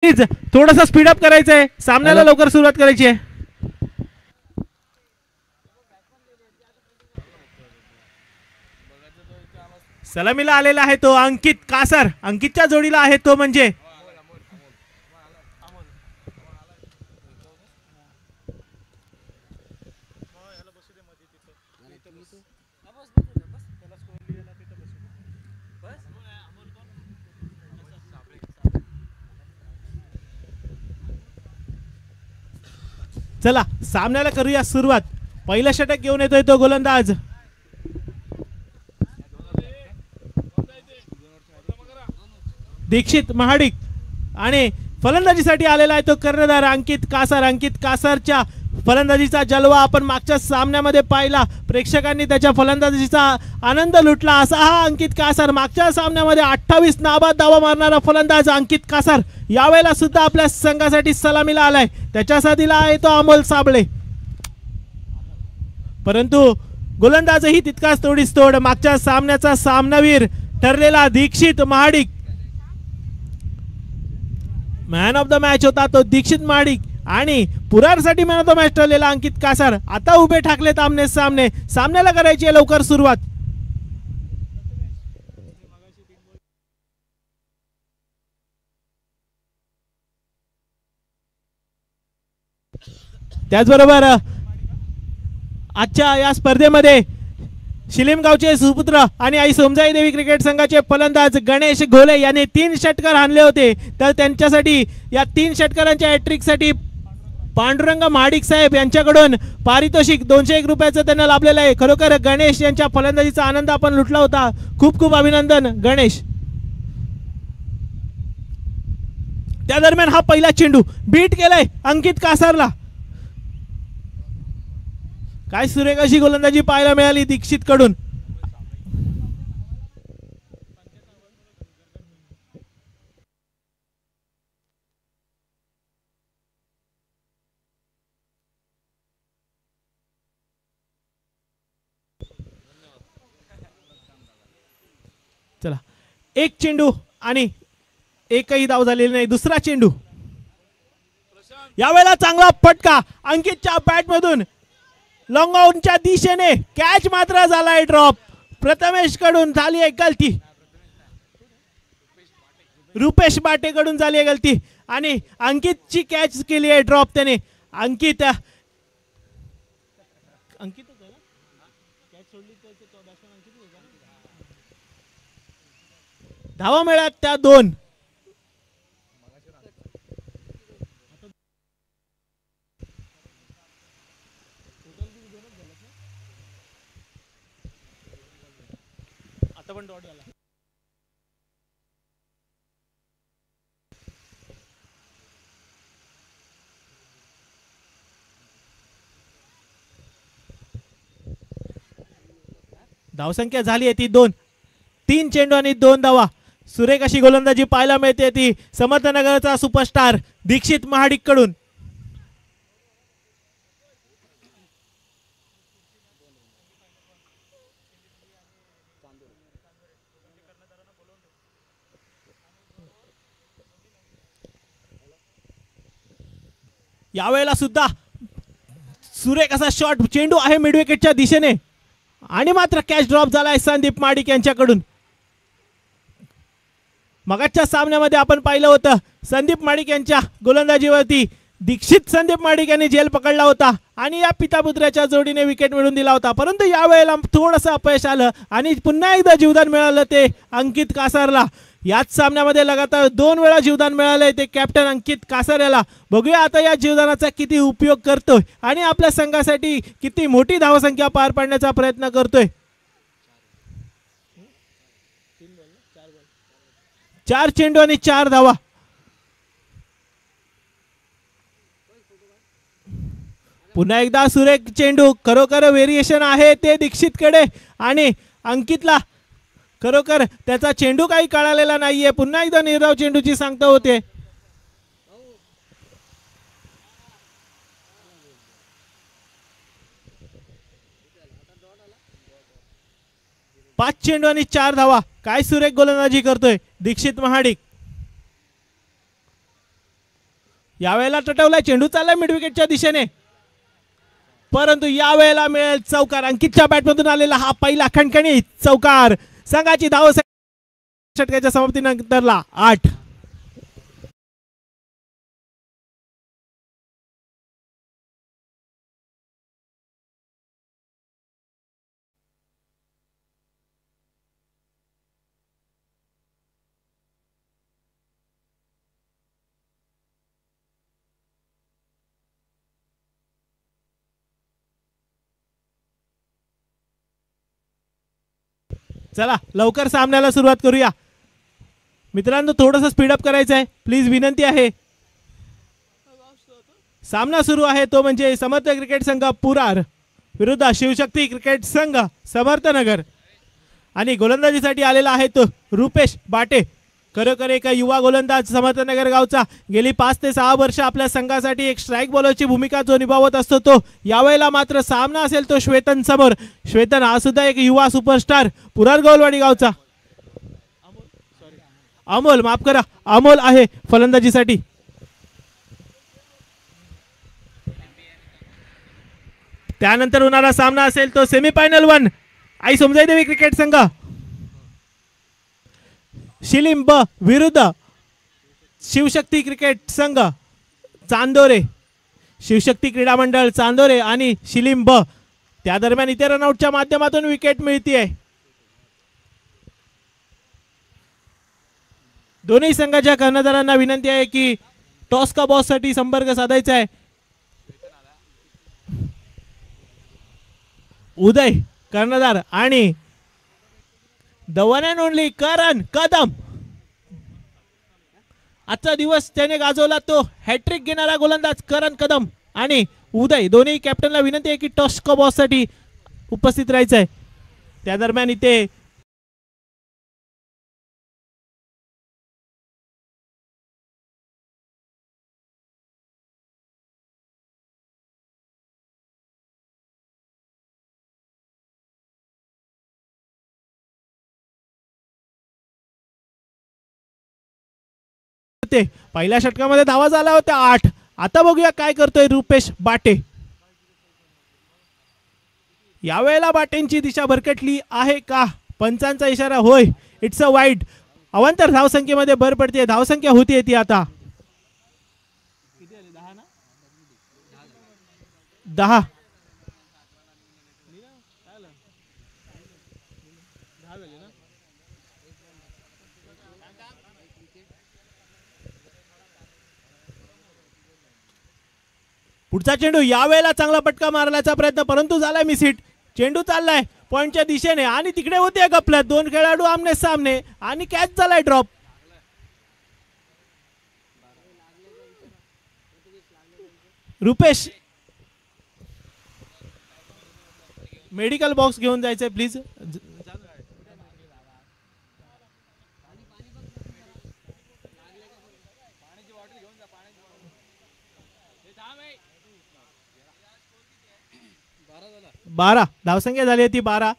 Please थोडासा speedup करायचं आहे, सामन्याला लवकर सुरुवात करायची आहे. सलामीला आलेला आहे तो अंकित कासार. अंकितच्या जोडीला आहे तो म्हणजे चला सामन्याला करूया सुरुवात. पहिला षटक घेऊन येतोय तो गोलंदाज दीक्षित महाडिक आणि फलंदाजीसाठी आलेला आहे तो कर्णधार अंकित कासार. अंकित कासारच्या फलंदाजीचा जलवा आपण मागच्या सामन्यामध्ये पाहिला. प्रेक्षकांनी त्याच्या फलंदाजीचा आनंद लुटला. असा हा अंकित कासार मागच्या सामन्यामध्ये 28 नाबाद धावा मारणारा फलंदाज अंकित कासार यावेळेला सुद्धा आपल्या संघासाठी सलामीला आलाय. त्याच्या साथीला आहे तो अमोल साबळे. परंतु गोलंदाजही तितकाच तोडीस तोड. मागच्या सामन्याचा सामनावीर ठरलेला Dikshit Mahadik, man of the match होता तो दीक्षित महाडिक आणि पुरारसाठी मॅन ऑफ द मॅच ठरलेला अंकित कासार आता उभे ठाकलेत आमने सामने. सामन्याला करायची आहे लवकर सुरुवात. त्याचबरोबर आजच्या या स्पर्धेमध्ये शिलीमगावचे सुपुत्र आणि आई सोमजाई देवी क्रिकेट संघाचे फलंदाज गणेश घोले यांनी 3 षटकार हाणले होते. तर त्यांच्यासाठी या 3 षटकारांच्या हॅट्रिकसाठी पांडुरंग महाडिक साहेब यांच्याकडून पारितोषिक 201 रुपयाचं त्यांना लाभलेलं आहे. खरोखर गणेश यांच्या फलंदाजीचा आनंद आपण लुटला होता. खूप खूप अभिनंदन गणेश. त्या दरम्यान हा पहिला चेंडू बीट केलाय अंकित कासारला. काय सुरेख अशी गोलंदाजी पाहायला मिळाली दीक्षित कडून. चला एक चेंडू आणि एकही धाव झालेली नाही. दुसरा चेंडू यावेळेला चांगला फटका अंकितच्या बॅट मधून लॉंग आउटच्या दिशेने. कॅच मात्र झालाय ड्रॉप. प्रथमेश कडून झाली आहे गलती, रुपेश बाटे कडून झाली आहे गलती आणि अंकितची कॅच केली आहे ड्रॉप त्याने. अंकित धावा मिळाल्या त्या 2. पण डॉट झाला. धावसंख्या झाली आहे ती 2. 3 चेंडू आणि 2 धावा. सुरेख अशी गोलंदाजी पाहायला मिळते ती समर्थनगरचा सुपरस्टार दीक्षित महाडिक कडून. यावेळेला सुद्धा सुरेख असा शॉट चेंडू आहे मिड विकेटच्या दिशेने आणि मात्र कॅच ड्रॉप झालाय संदीप महाडिक यांच्याकडून. मगाच्या सामन्यामध्ये आपण पाहिलं होतं संदीप महाडिक यांच्या गोलंदाजीवरती दीक्षित संदीप महाडिक यांनी झेल पकडला होता आणि या पितापुत्राच्या जोडीने विकेट मिळवून दिला होता. परंतु यावेळेला थोडंसं अपयश आलं आणि पुन्हा एकदा जीवदान मिळालं ते अंकित कासारला. याच सामन्यामध्ये लगातार 2 वेळा जीवदान मिळालंय ते कॅप्टन अंकित कासार याला. बघूया आता या जीवदानाचा किती उपयोग करतोय आणि आपल्या संघासाठी किती मोठी धावसंख्या पार पाडण्याचा प्रयत्न करतोय. 4 चेंडू आणि 4 धावा. पुन्हा एकदा सुरेख चेंडू. खरोखर व्हेरिएशन आहे ते दीक्षित कडे आणि अंकितला खरोखर त्याचा चेंडू काही कळालेला नाहीये. पुन्हा एकदा निर्धाव चेंडूची सांगता होते. 5 चेंडू आणि 4 धावा. काय सुरेख गोलंदाजी करतोय दीक्षित महाडिक. यावेळेला टटवलाय, चेंडू चाललाय मिड विकेटच्या दिशेने, परंतु यावेळेला मिळेल चौकार. अंकितच्या बॅटमधून आलेला हा पहिला खणखणी चौकार. संघाची धाव षटकाच्या समाप्तीनंतरला 8. चला लवकर सामन्याला सुरुवात करूया मित्रांनो, थोडंसं स्पीडअप करायचं आहे प्लीज, विनंती आहे. सामना सुरू आहे तो म्हणजे समर्थ क्रिकेट संघ पुरार विरुद्ध शिवशक्ती क्रिकेट संघ समर्थनगर. आणि गोलंदाजीसाठी आलेला आहे तो रुपेश बाटे, खरोखर एक युवा गोलंदाज समर्थनगर गावचा. गेली 5 ते 6 वर्ष आपल्या संघासाठी एक स्ट्राईक बॉलरची भूमिका जो निभावत असतो तो. यावेळेला मात्र सामना असेल तो श्वेतन समोर. श्वेतन हा सुद्धा एक युवा सुपरस्टार पुरार गौलवाडी गावचा. अमोल, माफ करा, अमोल आहे फलंदाजीसाठी. त्यानंतर होणारा सामना असेल तो सेमीफायनल 1 आई समजाईदेवी क्रिकेट संघ शिलिंब विरुद्ध शिवशक्ती क्रिकेट संघ चांदोरे. शिवशक्ती क्रीडा मंडळ चांदोरे आणि शिलिंब. त्या दरम्यान इथे रनआउटच्या माध्यमातून विकेट मिळते. दोन्ही संघाच्या कर्णधारांना विनंती आहे की टॉस का बॉस साठी संपर्क साधायचा आहे. उदय कर्णधार आणि द वन अँड ओनली करण कदम. आजचा दिवस त्याने गाजवला तो हॅट्रिक घेणारा गोलंदाज करण कदम आणि उदय. दोन्ही कॅप्टनला विनंती आहे की टॉस का बॉस साठी उपस्थित राहायचं आहे. त्या दरम्यान इथे पहिल्या षटकामध्ये धावा झाला होता 8. आता बघूया काय करतोय रुपेश बाटे. यावेळेला बाटेंची दिशा भरकटली आहे का? पंचांचा इशारा होय, इट्स अ वाईड. अवांतर धावसंख्येमध्ये भर पडते, धावसंख्या होती येते आता 10. पुढचा चेंडू यावेळेला चांगला पटका मारण्याचा प्रयत्न, परंतु झालाय मिस हिट. चेंडू चाललाय पॉइंटच्या दिशेने आणि तिकडे होते गपल्यात 2 खेळाडू आमने सामने आणि कॅच झालाय ड्रॉप. रुपेश मेडिकल बॉक्स घेऊन जायचंय प्लीज. बारा धावसंख्या झाली होती 12.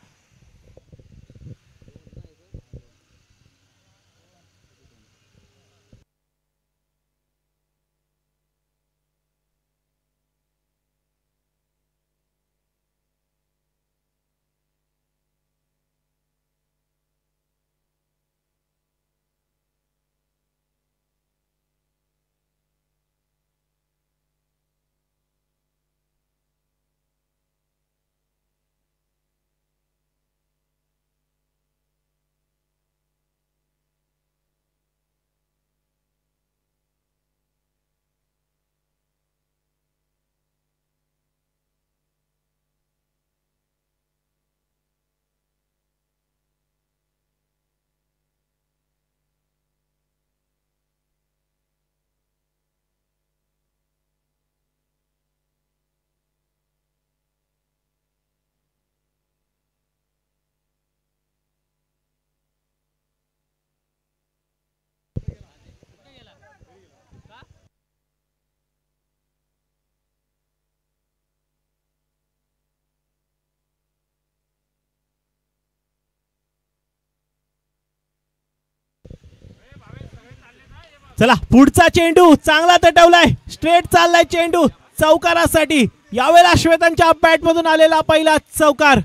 चला पुढचा चेंडू चांगला तटवलाय, स्ट्रेट चाललाय चेंडू चौकारासाठी. यावेळेला श्वेतांच्या बॅट मधून आलेला पहिला चौकार.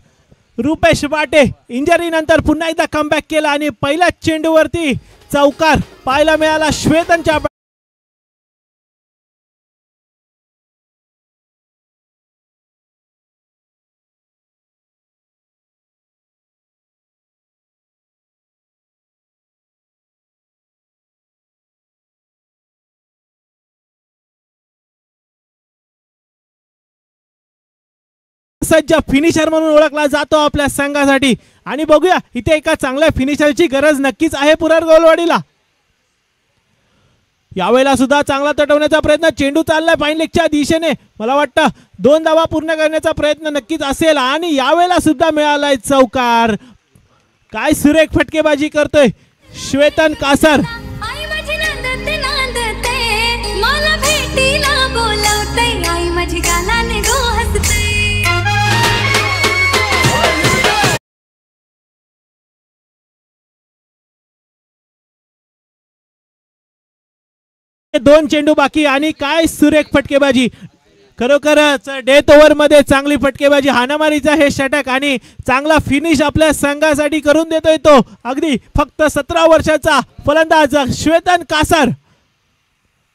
रुपेश बाटे इंजरी नंतर पुन्हा एकदा कमबॅक केला आणि पहिल्या चेंडूवरती चौकार पाहायला मिळाला श्वेतांच्या. सज्ज फिनिशर म्हणून ओळखला जातो आपल्या संघासाठी. आणि बघूया इथे एका चांगल्या फिनिशरची गरज नक्कीच आहे पुरार गोलवाडीला. यावेळेला सुद्धा चांगला तटवण्याचा प्रयत्न, चेंडू चाललाय फाईन लेगच्या दिशेने. मला वाटतं 2 धावा पूर्ण करण्याचा प्रयत्न नक्कीच असेल आणि यावेळेला सुद्धा मिळालाय चौकार. काय सुरेख फटकेबाजी करतोय श्वेतन कासार. दोन चेंडू बाकी आणि काय सुरेख फटकेबाजी. खरोखरच डेथ ओव्हर मध्ये चांगली फटकेबाजी, हाणामारीचा हे षटक आणि चांगला फिनिश आपल्या संघासाठी करून देतोय तो अगदी फक्त 17 वर्षाचा फलंदाज श्वेतन कासार.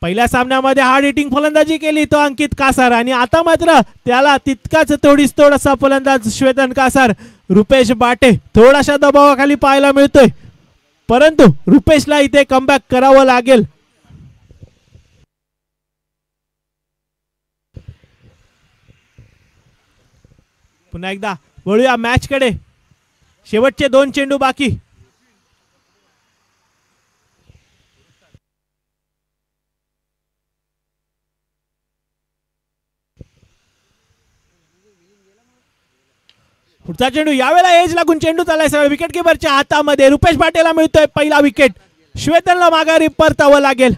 पहिल्या सामन्यामध्ये हार्ड हिटिंग फलंदाजी केली तो अंकित कासार आणि आता मात्र त्याला तितकाच थोडासा फलंदाज श्वेतन कासार. रुपेश बाटे थोडाशा दबावाखाली पाहायला मिळतोय, परंतु रुपेशला इथे कमबॅक करावं लागेल. पुन्हा एकदा वळूया मॅच कडे. शेवटचे 2 चेंडू बाकी. पुढचा चेंडू यावेळेला एज लागून चेंडू चाललाय सरळ विकेट किपरच्या हातामध्ये. रुपेश पाटेला मिळतोय पहिला विकेट. श्वेतनला माघारी परतावं लागेल.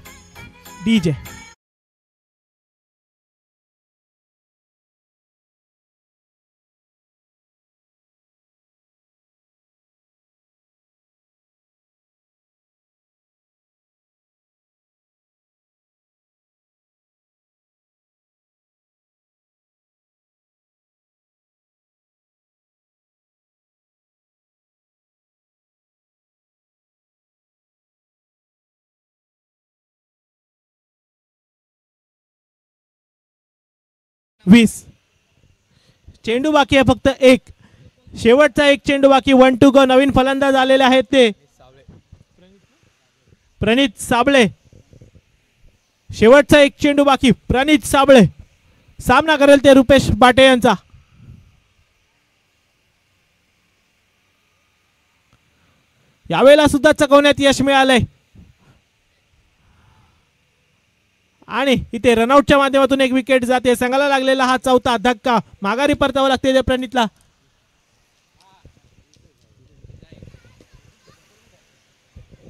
डीजे वीस. चेंडू बाकी आहे फक्त 1. शेवटचा 1 चेंडू बाकी. 1 टू गो. नवीन फलंदाज आलेले आहेत ते प्रणित साबळे. शेवटचा 1 चेंडू बाकी. प्रणित साबळे सामना करेल ते रुपेश बाटे यांचा. यावेळेला सुद्धा चकवण्यात यश मिळालंय आणि इथे रनआउटच्या माध्यमातून 1 विकेट जाते. संघाला लागलेला हा चौथा धक्का. माघारी परतावं लागते प्रणितला.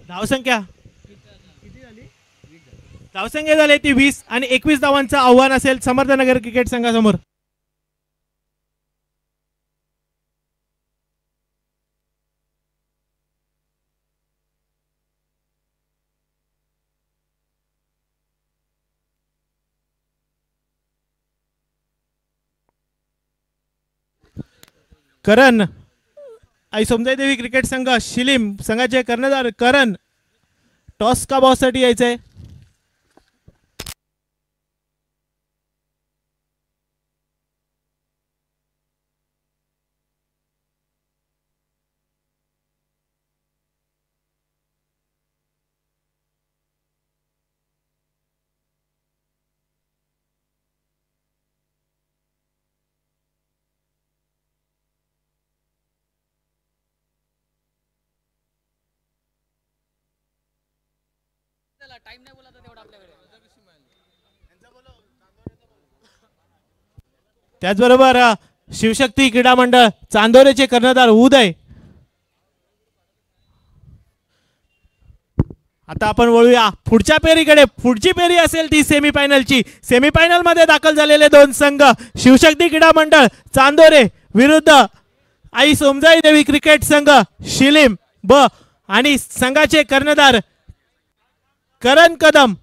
धावसंख्या झाली ती 20 आणि 21 धावांचं आव्हान असेल समर्थनगर क्रिकेट संघासमोर. करण आई समजाई देवी क्रिकेट संघ शिलीम संघाचे कर्णधार करण टॉस का बॉससाठी यायचंय. त्याचबरोबर शिवशक्ती क्रीडा मंडळ चांदोरेचे कर्णधार उदय. आता आपण वळूया पुढच्या फेरीकडे. पुढची फेरी असेल ती सेमीफायनलची. सेमीफायनल मध्ये दाखल झालेले 2 संघ शिवशक्ती क्रीडा मंडळ चांदोरे विरुद्ध आई सोमजाई देवी क्रिकेट संघ शिलीम ब आणि संघाचे कर्णधार करण कदम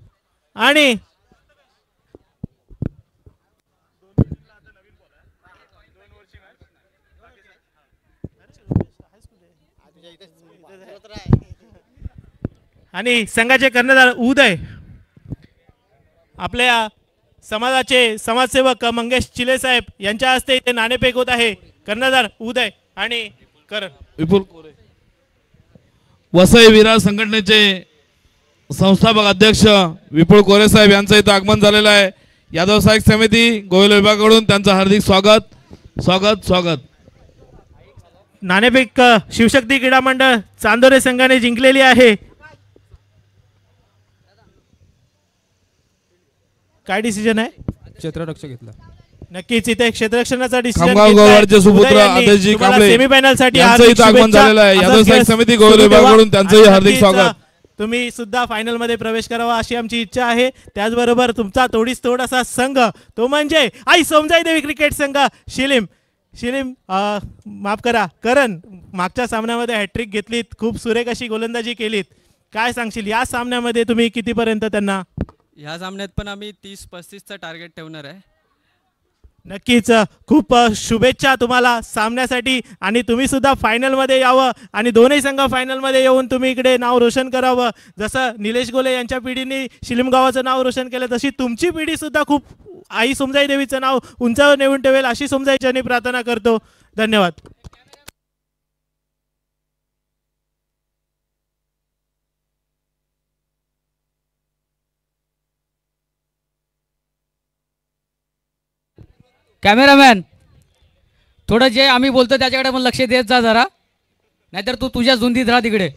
आणि संघाचे कर्णधार उदय, आपल्या समाजाचे समाजसेवक मंगेश चिले साहेब यांच्या हस्ते इथे नाणेफेक होत आहे. कर्णधार उदय आणि करण. विपुल कोरे, वसई विरार संघटनेचे संस्थापक अध्यक्ष विपुल कोरे साहेब यांचं इथं आगमन झालेलं आहे. यादव सहाय्यक समिती गोयल विभागाकडून त्यांचं हार्दिक स्वागत स्वागत स्वागत. नाणेफेक शिवशक्ती क्रीडा मंडळ चांदोरे संघाने जिंकलेली आहे. काय डिसिजन आहे? क्षेत्ररक्षक घेतला. नक्कीच इथे क्षेत्ररक्षणाचा डिसिजन खामगाव गोवारचे सुपुत्र आदेशजी कांबळे सेमीफायनल साठी यांचं इथं आगमन झालेलं आहे. यादव सहाय्यक समिती गोयल विभागाकडून त्यांचंही हार्दिक स्वागत. तुम्ही सुद्धा फायनल मध्ये प्रवेश करावा अशी आमची इच्छा आहे. त्याचबरोबर तुमचा थोडासा संघ तो म्हणजे आई सोमजाई देवी क्रिकेट संघ शिलीम माफ करा करण, मागच्या सामन्यामध्ये हॅट्रिक घेतलीत, खूप सुरेख अशी गोलंदाजी केलीत. काय सांगशील या सामन्यामध्ये तुम्ही कितीपर्यंत त्यांना? ह्या सामन्यात पण आम्ही 30-35चं टार्गेट ठेवणार आहे. नक्कीच खूप शुभेच्छा तुम्हाला सामन्यासाठी आणि तुम्ही सुद्धा फायनलमध्ये यावं आणि दोन्ही संघ फायनलमध्ये येऊन तुम्ही इकडे नाव रोशन करावं. जसं निलेश गोले यांच्या पिढीने शिलीम गावाचं नाव रोशन केलं तशी तुमची पिढी सुद्धा खूप आई सोमजाई देवीचं नाव उंचावर नेऊन ठेवेल अशी सोमजाईच्या प्रार्थना करतो. धन्यवाद. कॅमेरामॅन थोडं जे आम्ही बोलतो त्याच्याकडे पण लक्ष देत जा जरा, नाहीतर तू तुझ्या झुंदीत राहा तिकडे.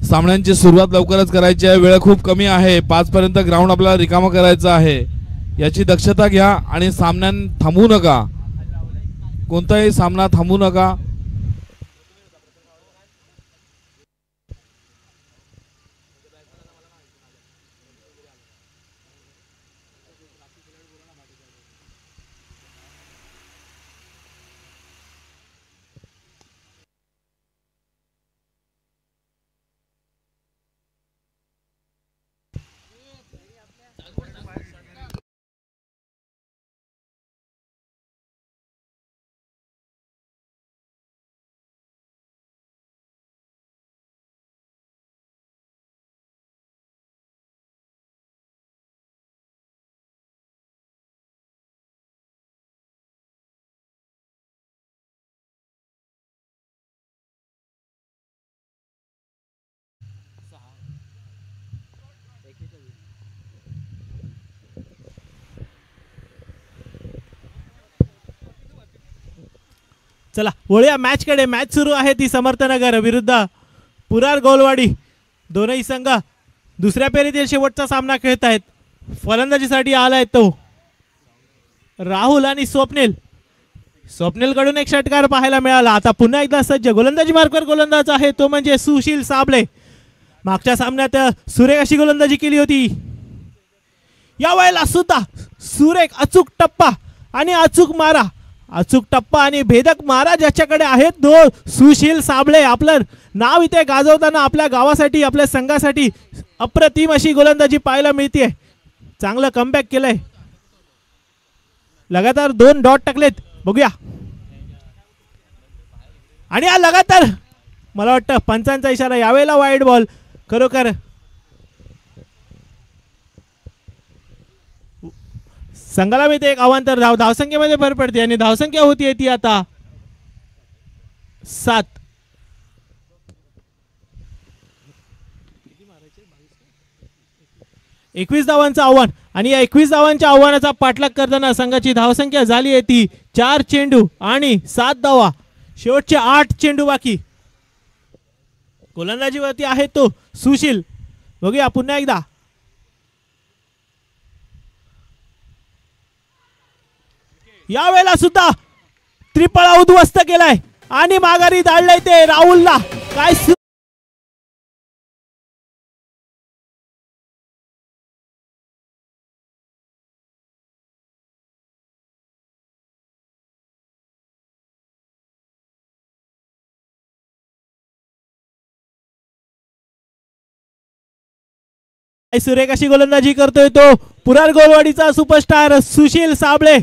सामन्यांची सुरुवात लवकरच करायची आहे. वेळ खूप कमी आहे. 5 पर्यंत ग्राउंड आपल्याला रिकामा करायचं आहे. याची दक्षता घ्या आणि सामन्यां थांबू नका. कोणताही सामना थांबू नका. चला वळूया मॅचकडे. मॅच सुरू आहे ती समर्थनगर विरुद्ध पुरार गोलवाडी. दोनही संघ दुसऱ्या फेरीतील शेवटचा सामना खेळत आहेत. फलंदाजीसाठी आलाय तो राहुल आणि स्वप्नील. स्वप्नील कडून एक षटकार पाहायला मिळाला. आता पुन्हा एकदा सज्ज गोलंदाजी मार्कवर गोलंदाज आहे तो म्हणजे सुशील साबळे. मागच्या सामन्यात सुरेख अशी गोलंदाजी केली होती. या वेळेला सुद्धा सुरेख अचूक टप्पा आणि अचूक मारा, अचूक टप्पा आणि भेदक मारा ज्याच्याकडे आहेत तो सुशील साबळे. आपलं नाव इथे गाजवताना आपल्या गावासाठी आपल्या संघासाठी अप्रतिम अशी गोलंदाजी पाहायला मिळते. चांगलं कमबॅक केलंय. लगातार 2 डॉट टाकलेत. बघूया आणि हा लगातार मला वाटतं पंचांचा इशारा. यावेळेला वाईड बॉल. खरोखर संघाला मिळते एक अवांतर धाव. धावसंख्येमध्ये भर पडते आणि धावसंख्या होती ती आता 7. 21 धावांचं आव्हान आणि या 21 धावांच्या आव्हानाचा पाठलाग करताना संघाची धावसंख्या झाली आहे ती 4 चेंडू आणि 7 धावा. शेवटचे 8 चेंडू बाकी. गोलंदाजीवरती आहे तो सुशील. बघूया पुन्हा एकदा. यावेळेला सुद्धा त्रिपळा उद्ध्वस्त केलाय आणि माघारी धाडलंय ते राहुलला. काय सुरेख अशी गोलंदाजी करतोय तो पुरार गोलवाडीचा सुपरस्टार सुशील साबळे.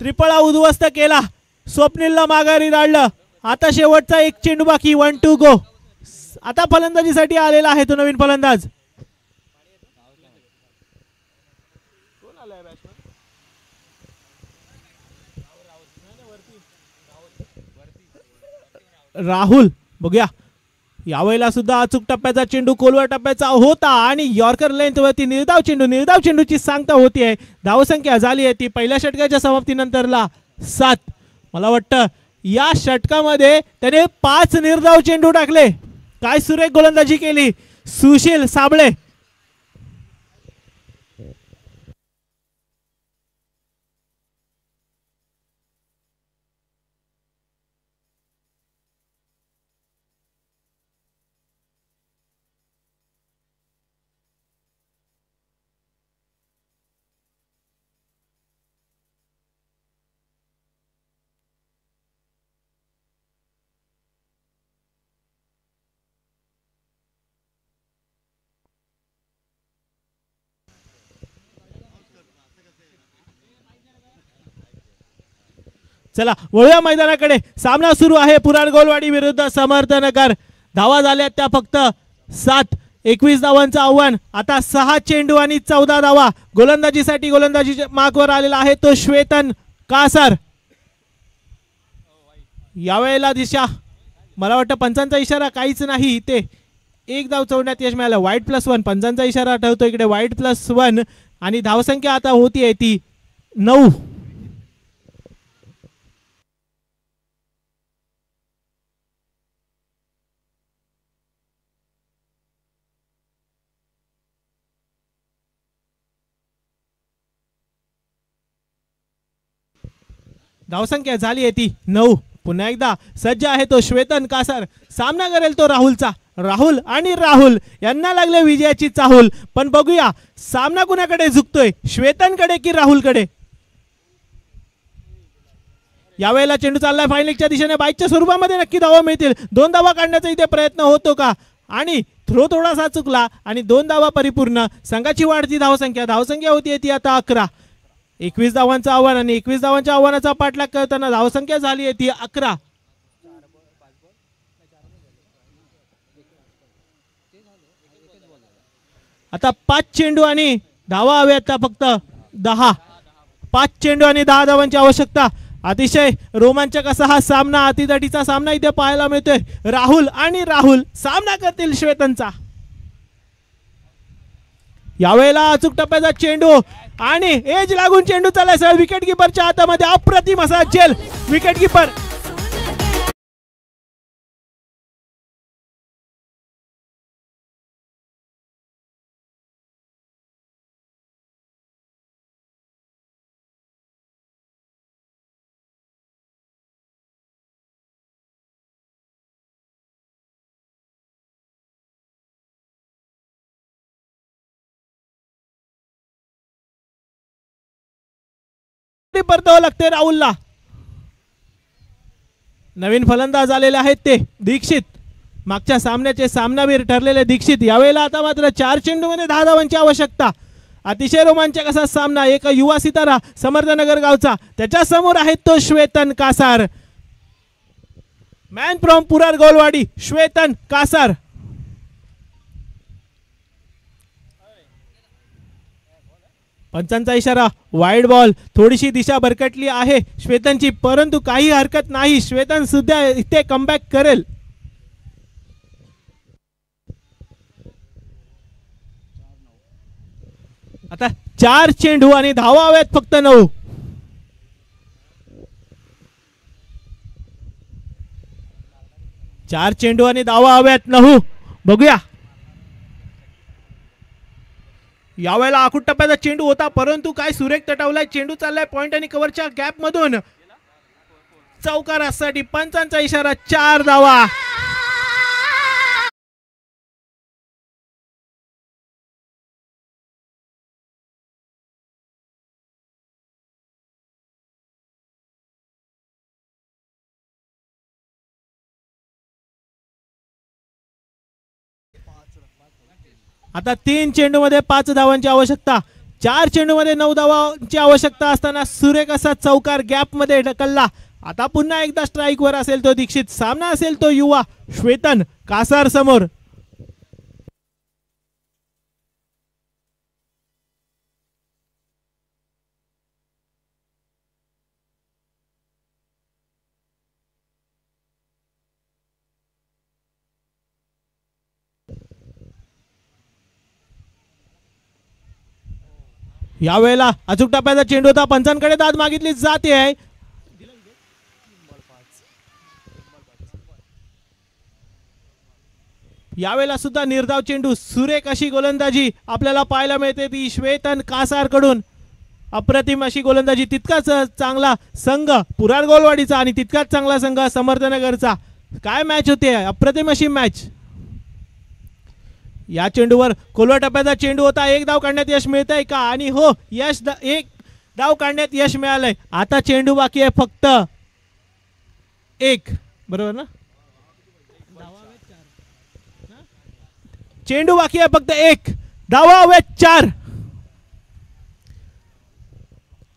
त्रिपळा उद्ध्वस्त केला. स्वप्नीलला माघारी धाडलं. आता शेवटचा 1 चेंडू बाकी. 1-2 गो. आता फलंदाजीसाठी आलेला आहे तो नवीन फलंदाज. राहुल. बघूया यावेळेला सुद्धा अचूक टप्प्याचा चेंडू कोलवर टप्प्याचा होता आणि यॉर्कर लेंथ वरती निर्धाव चेंडूची सांगता होतीये. धावसंख्या झाली आहे ती पहिल्या षटकाच्या समाप्तीनंतरला 7. मला वाटतं या षटकामध्ये त्याने 5 निर्धाव चेंडू टाकले. काय सुरेख गोलंदाजी केली सुशील साबळे. चला वळूया मैदानाकडे. सामना सुरू आहे पुरार गोलवाडी विरुद्ध समर्थनगर. धावा झाल्या त्या फक्त 7. 21 धावांचं आव्हान. आता 6 चेंडू आणि 14 धावा. गोलंदाजीसाठी गोलंदाजीच्या मागवर आलेला आहे तो श्वेतन कासार. यावेळेला दिशा मला वाटतं पंचांचा इशारा काहीच नाही. ते 1 धाव चोडण्यात यश मिळालं. वाईट+1 पंचांचा इशारा ठेवतो इकडे. वाईट+1 आणि धावसंख्या आता होतीये ती 9. धावसंख्या झाली आहे ती 9. पुन्हा एकदा सज्ज आहे तो श्वेतन कासार. सामना करेल तो राहुलचा. राहुल यांना लागले विजयाची चाहूल. पण बघूया सामना कुणाकडे झुकतोय श्वेतनकडे की राहुलकडे. यावेळेला चेंडू चाललाय फायनलच्या दिशेने. बाईकच्या स्वरूपामध्ये नक्की धावा मिळतील. 2 धावा काढण्याचा इथे प्रयत्न होतो का आणि थ्रो थोडासा चुकला आणि 2 धावा परिपूर्ण. संघाची वाढती धावसंख्या होती ती आता 11. 21 धावांचं आव्हान आणि 21 धावांच्या आव्हानाचा पाठलाग करताना धावसंख्या झाली आहे ती 11. आता 5 चेंडू आणि धावा हव्या त्या फक्त 10. 5 चेंडू आणि 10 धावांची आवश्यकता. अतिशय रोमांचक असा हा सामना अतितटीचा सामना इथे पाहायला मिळतोय. राहुल सामना करतील श्वेतनचा. यावेळेला अचूक टप्प्याचा चेंडू आणि एज लागून चेंडू चाललाय सर विकेट किपरच्या हातामध्ये. अप्रतिम असा झेल विकेट किपर. परतावं लागते राहुलला. नवीन फलंदाज आलेले आहेत ते दीक्षित. मागच्या सामन्याचे सामनावीर ठरलेले दीक्षित. यावेळेला आता मात्र 4 चेंडूमध्ये 10 धावांची आवश्यकता. अतिशय रोमांचक असा सामना. एक युवा सितारा समर्थनगर गावचा. त्याच्या समोर आहे तो श्वेतन कासार. Man from पुरार Golwadi श्वेतन Kasar. पंचांचा इशारा वाईड बॉल. थोडीशी दिशा भरकटली आहे श्वेतनची परंतु काही हरकत नाही. श्वेतन सुद्धा इथे कमबॅक करेल. आता 4 चेंडू आणि धावा हव्यात फक्त 9. चार चेंडू आणि धावा हव्यात 9. बघूया यावेळेला आखूड टप्प्याचा चेंडू होता, परंतु काय सुरेख तटवलाय. चेंडू चाललाय पॉइंट आणि कव्हरच्या गॅप मधून चौकारासाठी पंचांचा इशारा. 4 धावा. आता 3 चेंडू मध्ये 5 धावांची आवश्यकता. 4 चेंडू मध्ये 9 धावांची आवश्यकता असताना सुरेख असा चौकार गॅप मध्ये ढकलला. आता पुन्हा एकदा स्ट्राइक वर असेल तो दीक्षित. सामना असेल तो युवा श्वेतन कासार समोर. यावेळेला अचूक टप्प्याचा चेंडू होता. पंचांकडे दाद मागितली जाते आहे. यावेळेला सुद्धा निर्धाव चेंडू. सुरेख अशी गोलंदाजी आपल्याला पाहायला मिळते ती श्वेतन कासार कडून. अप्रतिम अशी गोलंदाजी. तितकाच चांगला संघ पुरार गोलवाडीचा आणि तितकाच चांगला संघ समर्थनगरचा. काय मॅच होते, अप्रतिम अशी मॅच. या चेंडूवर खोलवर टप्प्याचा चेंडू होता. 1 धाव काढण्यात यश मिळतंय का? आणि हो, यश 1 धाव काढण्यात यश मिळालंय. आता चेंडू बाकी आहे फक्त 1. बरोबर ना? चेंडू बाकी आहे फक्त 1. धावा हव्यात 4.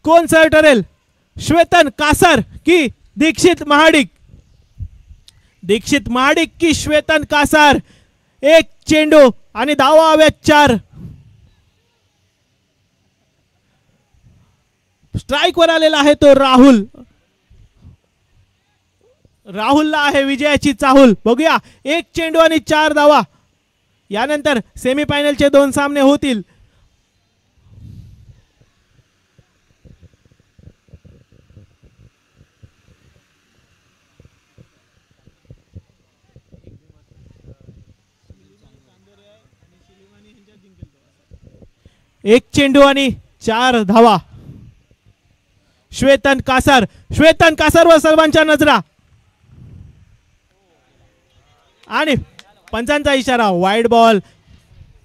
कोण सर ठरेल, श्वेतन कासार की दीक्षित महाडिक? दीक्षित महाडिक की श्वेतन कासार? 1 चेंडू आणि धावा हव्यात 4. स्ट्राइक वर आलेला आहे तो राहुल. राहुलला आहे विजयाची चाहूल. बघूया 1 चेंडू आणि 4 धावा. यानंतर सेमीफायनलचे 2 सामने होतील. एक चेंडू आणि 4 धावा. श्वेतन कासार. श्वेतन कासार व सर्वांच्या नजरा आणि पंचांचा इशारा. Wide ball.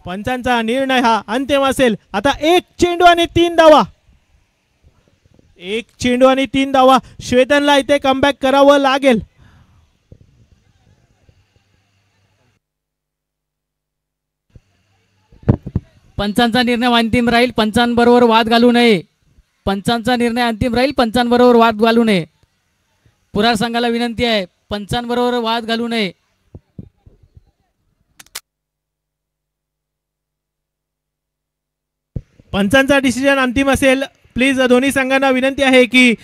पंचांचा निर्णय हा अंतिम असेल. आता 1 चेंडू आणि 3 धावा. 1 चेंडू आणि 3 धावा. श्वेतनला इथे कमबॅक करावं लागेल. पंचांचा निर्णय अंतिम राहील. पंचांबरोबर वाद घालू नये. पंचांचा निर्णय अंतिम राहील. पंचांबरोबर वाद घालू नये. पुरार संघाला विनंती आहे, पंचांबरोबर वाद घालू नये. पंचांचा डिसिजन अंतिम असेल. प्लीज दोन्ही संघांना विनंती आहे की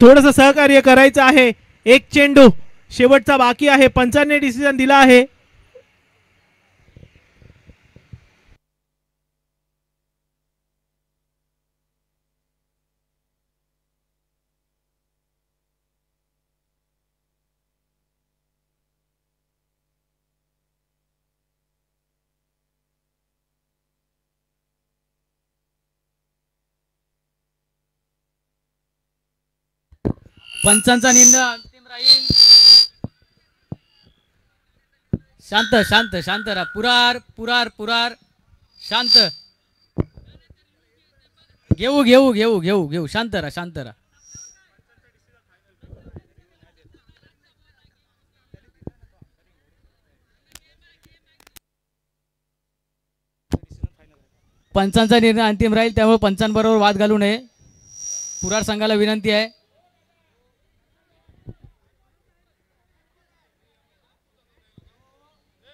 थोडंसं सहकार्य करायचं आहे. 1 चेंडू शेवटचा बाकी आहे. पंचांनी डिसिजन दिला आहे. पंचांचा निर्णय अंतिम राहील. शांत शांत शांत राहा. पुरार पुरार पुरार शांत. घेऊ घेऊ घेऊ घेऊ घेऊ. शांत राहा शांत राहा. पंचांचा निर्णय अंतिम राहील, त्यामुळे पंचांबरोबर वाद घालू नये. पुरार संघाला विनंती आहे.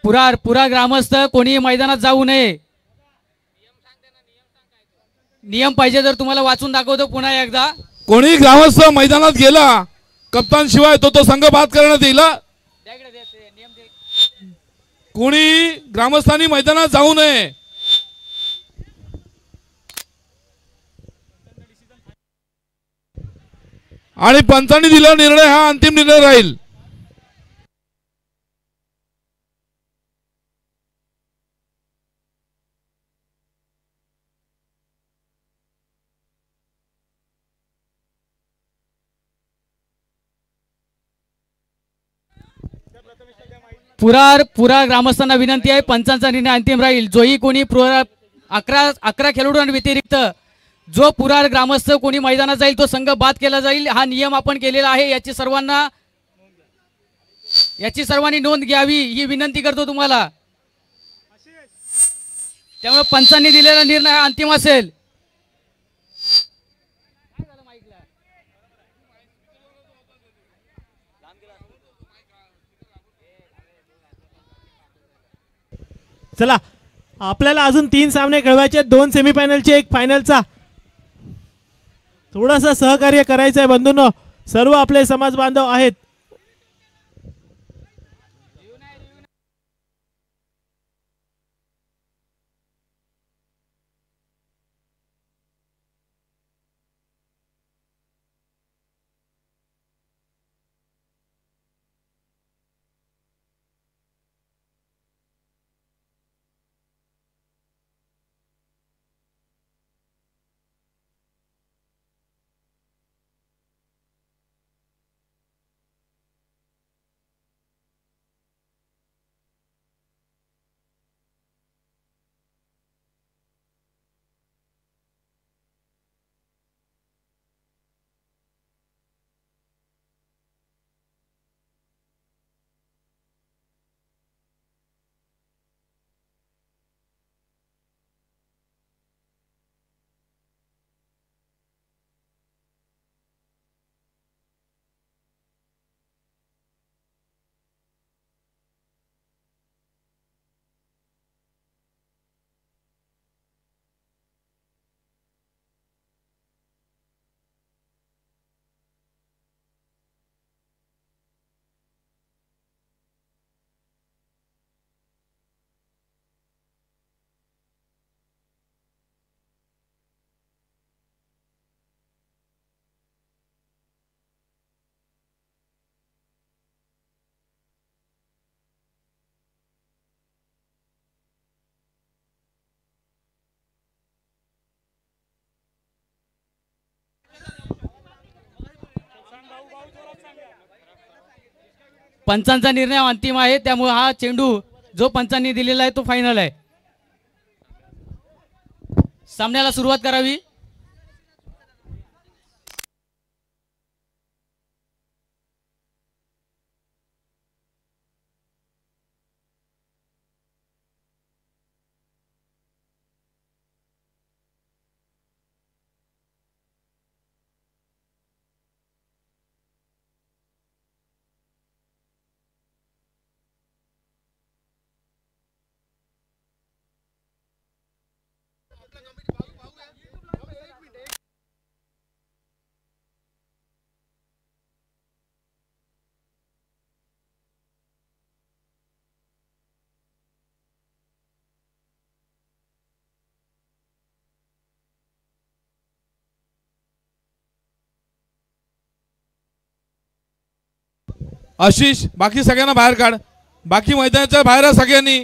पुरार पुरार ग्रामस्थ कोणी मैदानात जाऊ नये. नियम पाहिजे तर तुम्हाला वाचून दाखवतो पुन्हा एकदा. कोणी ग्रामस्थ मैदानात गेला कप्तान शिवाय तो संघ बाद करण्यात येईल. कोणी ग्रामस्थांनी मैदानात जाऊ नये. आणि पंचांनी दिलेला निर्णय हा अंतिम निर्णय राहील. पुरा ग्रामस्थांना विनंती आहे, पंचांचा निर्णय अंतिम राहील. जोही कोणी 11 खेळाडूंव्यतिरिक्त जो पुरार ग्रामस्थ कोणी मैदानात जाईल तो संघ बाद केला जाईल. हा नियम आपण केलेला आहे, याची सर्वांनी नोंद घ्यावी ही विनंती करतो तुम्हाला. त्यामुळे पंचांनी दिलेला निर्णय हा अंतिम असेल. चला, आपल्याला अजून 3 सामने खेळवायचे, 2 सेमीफायनलचे, 1 फायनलचा. थोडंसं सहकार्य करायचं आहे बंधूंनो, सर्व आपले समाज बांधव आहेत. पंचांचा निर्णय अंतिम आहे, त्यामुळे हा चेंडू जो पंचांनी दिलेला आहे तो फायनल आहे. सामन्याला सुरुवात करावी. आशिष, बाकी सगळ्यांना बाहेर काढ. बाकी मैदानाच्या बाहेर सगळ्यांनी.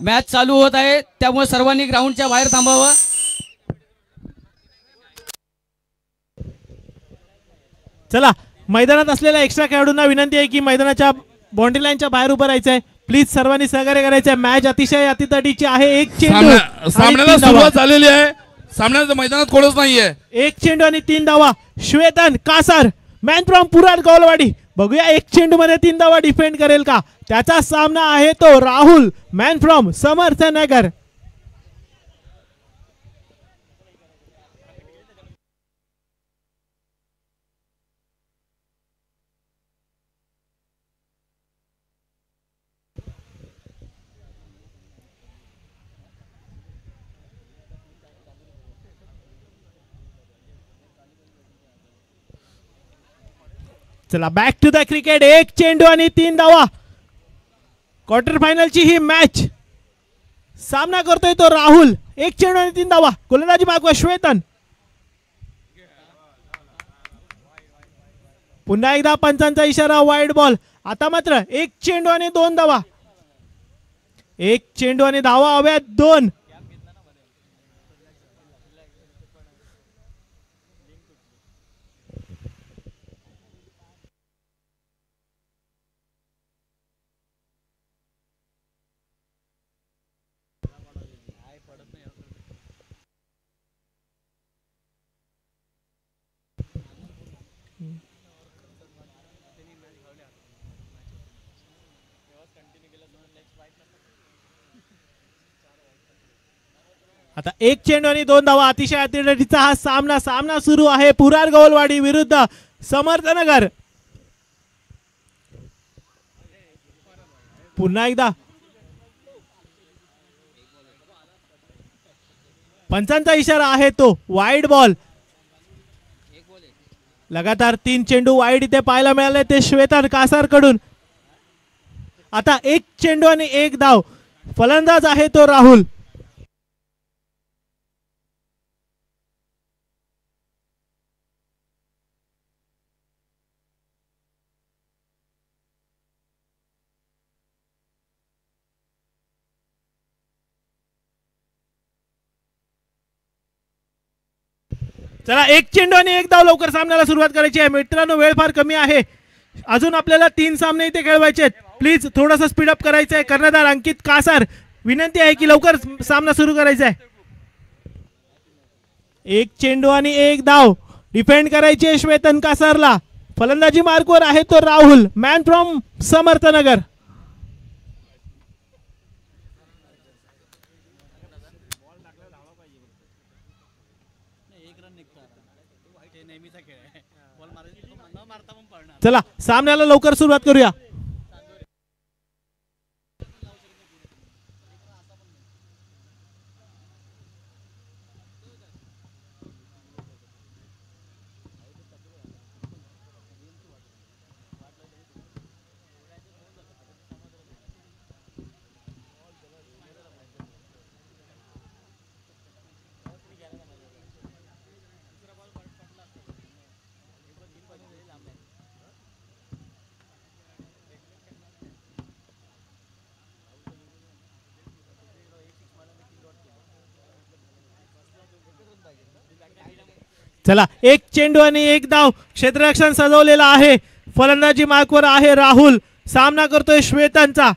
मॅच चालू होत आहे, त्यामुळे सर्वांनी ग्राउंडच्या बाहेर थांबावं. चला, मैदानात असलेल्या एक्स्ट्रा खेळाडूंना विनंती आहे की मैदानाच्या बाउंड्री लाईनच्या बाहेर उभं राहायचं आहे. प्लीज सर्वांनी सहकार्य करायचं आहे. मॅच अतिशय अतितटीची आहे. एक चेंडू आणि सामन्याला 3 धावा. सुरुवात झालेली आहे. सामन्याच्या मैदानात कोणच नाहीये. एक चेंडू आणि 3 धावा. श्वेतन कासार मॅन फ्रॉम पुराड गौलवाडी. बघूया एक चेंडू मध्ये 3 धावा डिफेंड करेल का. त्याचा सामना आहे तो राहुल मॅन फ्रॉम समर्थनगर. चला बॅक टू द क्रिकेट. एक चेंडू आणि 3 धावा. क्वार्टर फायनलची ही मॅच. सामना करतोय तो राहुल. एक चेंडू आणि 3 धावा. गोलंदाजी मागवा श्वेतन. पुन्हा एकदा पंचांचा इशारा. Wide ball. आता मात्र एक चेंडू आणि 2 धावा. एक चेंडू आणि धावा हव्यात 2. आता एक चेंडू आणि 2 धावा. अतिशय अतिरेकीचा हा सामना सुरू आहे. पुरार गौलवाडी विरुद्ध समर्थनगर. पुन्हा एकदा पंचांचा इशारा आहे तो. Wide ball. लगातार 3 चेंडू वाईड इथे पाहायला मिळाले ते श्वेतन कासार कडून. आता एक चेंडू आणि 1 धाव. फलंदाज आहे तो राहुल. चला एक चेंडू आणि 1 धाव. लवकर सामन्याला सुरुवात करायची आहे मित्रांनो. वेळ फार कमी आहे. अजून आपल्याला 3 सामने इथे खेळवायचे आहेत. प्लीज थोडंसं स्पीडअप करायचं आहे. कर्णधार अंकित कासार विनंती आहे की लवकर सामना सुरू करायचा आहे. एक चेंडू आणि 1 धाव. डिफेंड करायची आहे श्वेतन कासारला. फलंदाजी मार्कवर आहे तो राहुल मॅन फ्रॉम समर्थनगर. चला सामन्याला लवकर सुरुवात करूया. चला एक चेंडू आणि 1 धाव. क्षेत्ररक्षण सजवलेलं आहे. फलंदाजी मार्कवर आहे राहुल. सामना करतोय श्वेतनचा.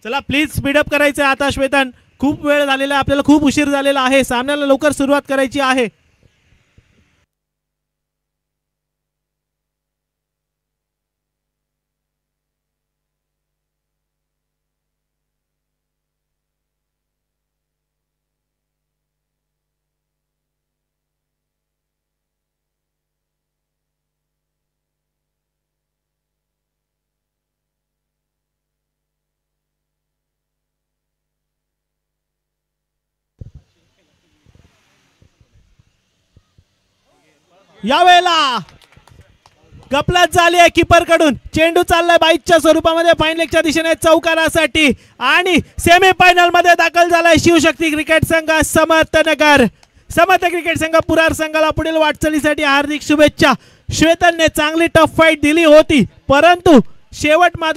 चला प्लीज स्पीडअप करायचं आहे आता श्वेतन. खूप वेळ झालेला आहे. आपल्याला खूप उशीर झालेला आहे. सामन्याला लवकर सुरुवात करायची आहे. यावेळेला गपलत झाली आहे कीपर कडून. चेंडू चाललाय बाईकच्या स्वरूपामध्ये फाईन लेगच्या दिशेने चौकारासाठी आणि सेमीफायनल मध्ये दाखल झालाय शिवशक्ती क्रिकेट संघ समर्थनगर. समर्थ क्रिकेट संघ पुरार संघाला पुढील वाटचालीसाठी हार्दिक शुभेच्छा. श्वेतनने चांगली टफ फाईट दिली होती परंतु शेवट मात्र